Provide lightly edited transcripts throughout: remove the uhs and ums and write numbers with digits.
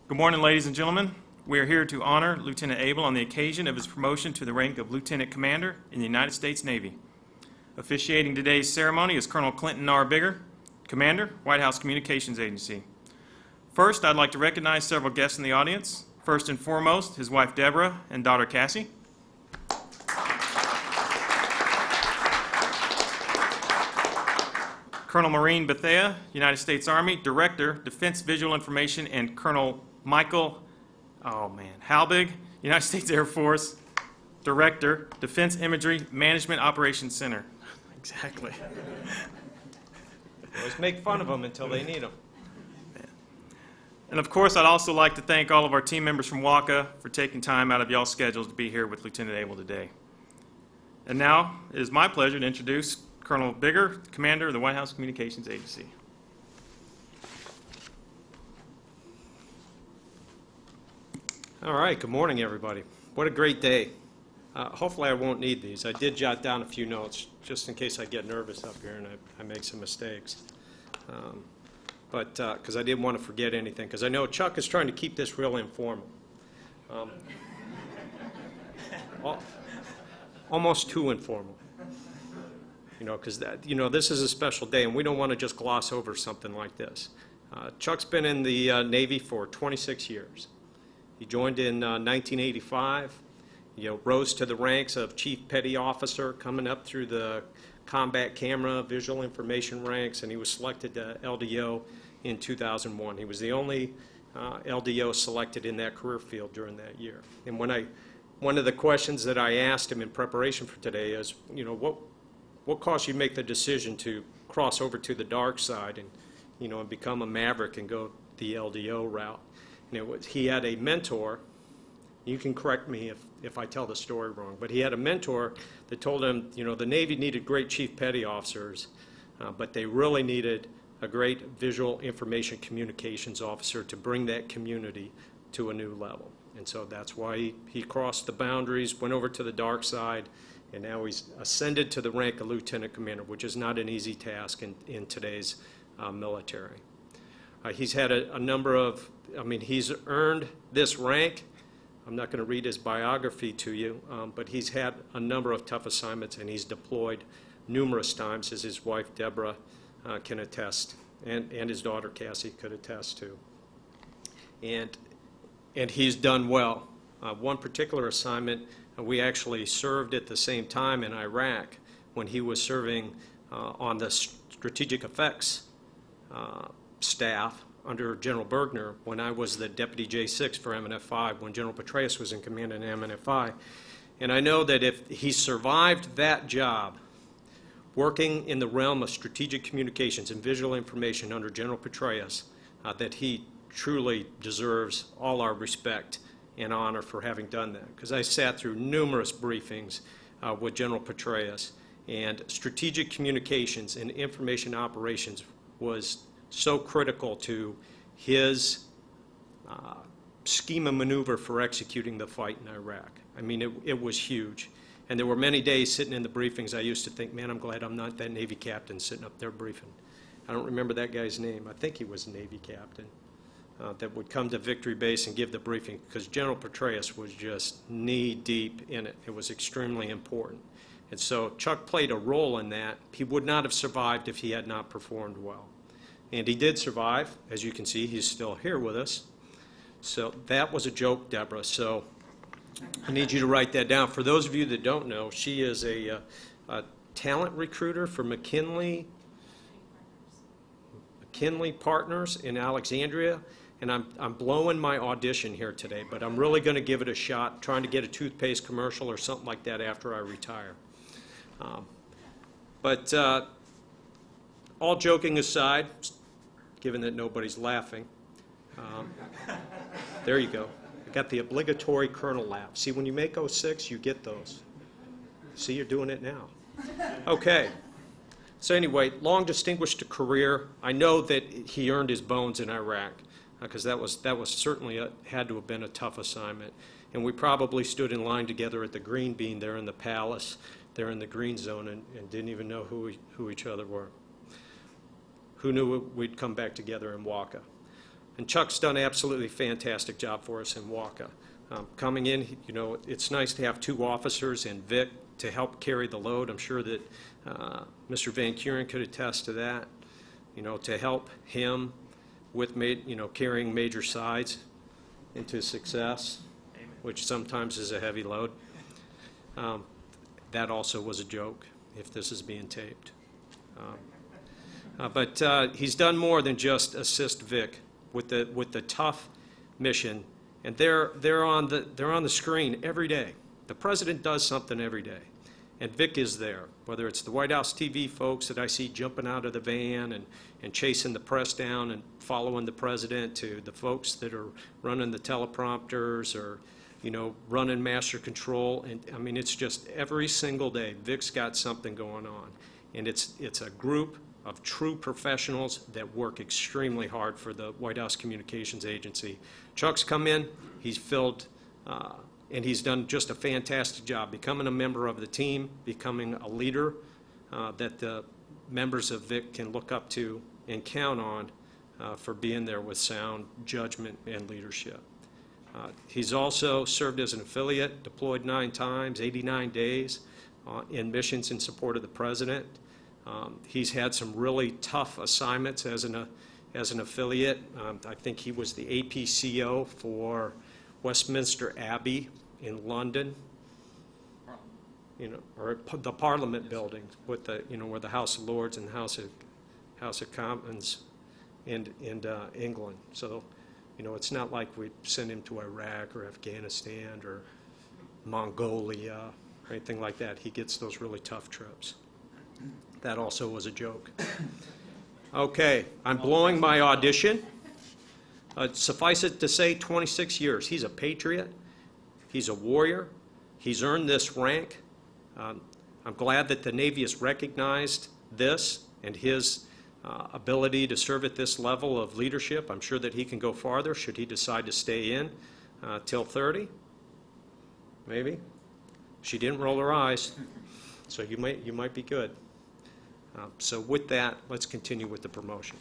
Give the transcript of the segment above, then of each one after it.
Good morning, ladies and gentlemen. We are here to honor Lieutenant Abel on the occasion of his promotion to the rank of Lieutenant Commander in the United States Navy. Officiating today's ceremony is Colonel Clinton R. Bigger, Commander, White House Communications Agency. First, I'd like to recognize several guests in the audience. First and foremost, his wife Deborah and daughter Cassie. Colonel Maureen Bethea, United States Army, Director, Defense Visual Information, and Colonel Michael, Halbig, United States Air Force, Director, Defense Imagery Management Operations Center. Exactly. Always make fun of them until they need them. And of course, I'd also like to thank all of our team members from WACA for taking time out of y'all's schedules to be here with Lieutenant Abel today. And now, it is my pleasure to introduce Colonel Bigger, Commander of the White House Communications Agency. All right, good morning, everybody. What a great day. Hopefully I won't need these. I did jot down a few notes just in case I get nervous up here and I make some mistakes. Because I didn't want to forget anything, because I know Chuck is trying to keep this real informal. Almost too informal. Because this is a special day, and we don't want to just gloss over something like this. Chuck's been in the Navy for 26 years. He joined in 1985. Rose to the ranks of Chief Petty Officer, coming up through the combat camera, visual information ranks, and he was selected to LDO in 2001. He was the only LDO selected in that career field during that year. And one of the questions that I asked him in preparation for today is, what caused you to make the decision to cross over to the dark side and become a maverick and go the LDO route? He had a mentor. You can correct me if I tell the story wrong, but he had a mentor that told him, the Navy needed great chief petty officers, but they really needed a great visual information communications officer to bring that community to a new level. And so that's why he crossed the boundaries, went over to the dark side, and now he's ascended to the rank of lieutenant commander, which is not an easy task in today's military. He's had a number of, he's earned this rank. I'm not going to read his biography to you, but he's had a number of tough assignments, and he's deployed numerous times, as his wife Deborah can attest, and his daughter Cassie could attest to. And he's done well. One particular assignment, we actually served at the same time in Iraq when he was serving on the Strategic Effects staff under General Bergner when I was the Deputy J6 for MNF-5 when General Petraeus was in command in MNF-5. And I know that if he survived that job, working in the realm of strategic communications and visual information under General Petraeus, that he truly deserves all our respect and honor for having done that. Because I sat through numerous briefings with General Petraeus, and strategic communications and information operations was so critical to his scheme of maneuver for executing the fight in Iraq. It was huge. And there were many days sitting in the briefings I used to think, man, I'm glad I'm not that Navy captain sitting up there briefing. I don't remember that guy's name. I think he was a Navy captain that would come to Victory Base and give the briefing, because General Petraeus was just knee-deep in it. It was extremely important. And so Chuck played a role in that. He would not have survived if he had not performed well. And he did survive. As you can see, he's still here with us. So that was a joke, Deborah. So I need you to write that down. For those of you that don't know, she is a talent recruiter for McKinley Partners in Alexandria. And I'm blowing my audition here today, but I'm really going to give it a shot, trying to get a toothpaste commercial or something like that after I retire. All joking aside, given that nobody's laughing, there you go. I got the obligatory colonel laugh. See, when you make 06, you get those. See, you're doing it now. Okay. So anyway, long distinguished career. I know that he earned his bones in Iraq, because that was certainly had to have been a tough assignment. And we probably stood in line together at the Green Bean there in the palace, there in the green zone, and didn't even know who each other were. Who knew we'd come back together in WACA? And Chuck's done an absolutely fantastic job for us in Walker. Coming in, you know, it's nice to have 2 officers and Vic to help carry the load. I'm sure that Mr. Van Kuren could attest to that, you know, to help him with, carrying major sides into success, which sometimes is a heavy load. That also was a joke, if this is being taped. But he's done more than just assist Vic with the tough mission, and they're on the screen every day. The president does something every day, and Vic is there. Whether it's the White House TV folks that I see jumping out of the van and chasing the press down and following the president, to the folks that are running the teleprompters or, you know, running master control. And I mean, it's just every single day Vic's got something going on, and it's a group of true professionals that work extremely hard for the White House Communications Agency. Chuck's come in, he's filled, and he's done just a fantastic job becoming a member of the team, becoming a leader that the members of Vic can look up to and count on for being there with sound judgment and leadership. He's also served as an affiliate, deployed 9 times, 89 days in missions in support of the president. He's had some really tough assignments as an affiliate. I think he was the APCO for Westminster Abbey in London, you know, or the Parliament building with the, you know, where the House of Lords and the House of Commons in England. So, you know, it's not like we send him to Iraq or Afghanistan or Mongolia or anything like that. He gets those really tough trips. That also was a joke. Okay, I'm blowing my audition. Suffice it to say, 26 years. He's a patriot. He's a warrior. He's earned this rank. I'm glad that the Navy has recognized this and his ability to serve at this level of leadership. I'm sure that he can go farther should he decide to stay in till 30. Maybe. She didn't roll her eyes, so you might be good. So with that, let's continue with the promotion.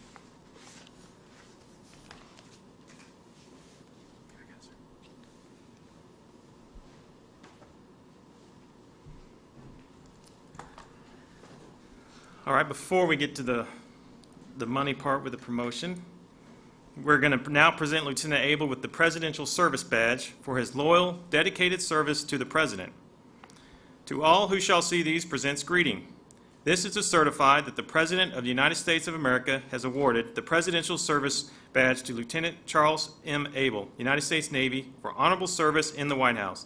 All right, before we get to the money part with the promotion, we're going to now present Lieutenant Abel with the Presidential Service Badge for his loyal, dedicated service to the President. To all who shall see these presents greeting. This is to certify that the President of the United States of America has awarded the Presidential Service Badge to Lieutenant Charles M. Abel, United States Navy, for honorable service in the White House,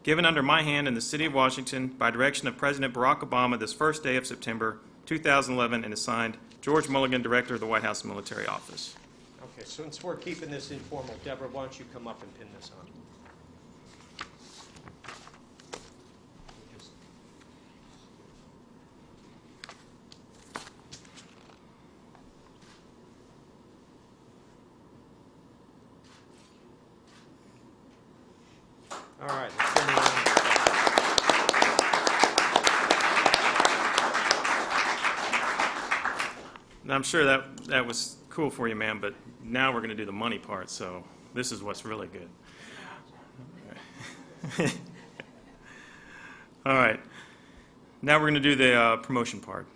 given under my hand in the city of Washington by direction of President Barack Obama this first day of September 2011, and is signed George Mulligan, Director of the White House Military Office. Okay, since we're keeping this informal, Deborah, why don't you come up and pin this on? All right. Now, I'm sure that was cool for you, ma'am, but now we're going to do the money part, so this is what's really good. All right. Now we're going to do the promotion part.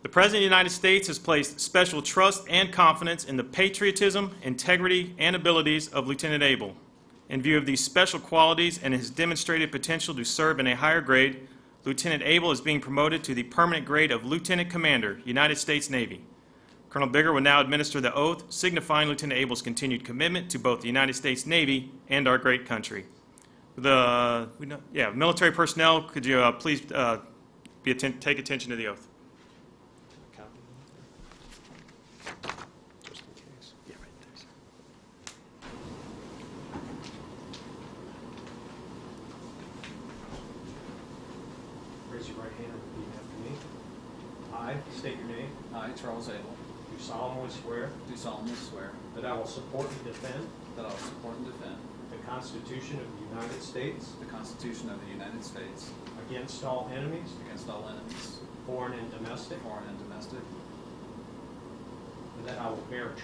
The President of the United States has placed special trust and confidence in the patriotism, integrity, and abilities of Lieutenant Abel. In view of these special qualities and his demonstrated potential to serve in a higher grade, Lieutenant Abel is being promoted to the permanent grade of Lieutenant Commander, United States Navy. Colonel Bigger will now administer the oath, signifying Lieutenant Abel's continued commitment to both the United States Navy and our great country. Military personnel, could you please take attention to the oath? Just in case. Yeah, right there, sir. Raise your right hand and repeat after me. I state your name. I, Charles Abel, Do solemnly swear do solemnly swear that I will support and defend that I will support and defend the Constitution of the United States the Constitution of the United States against all enemies, against all enemies, foreign and domestic, foreign and domestic, and that I will bear true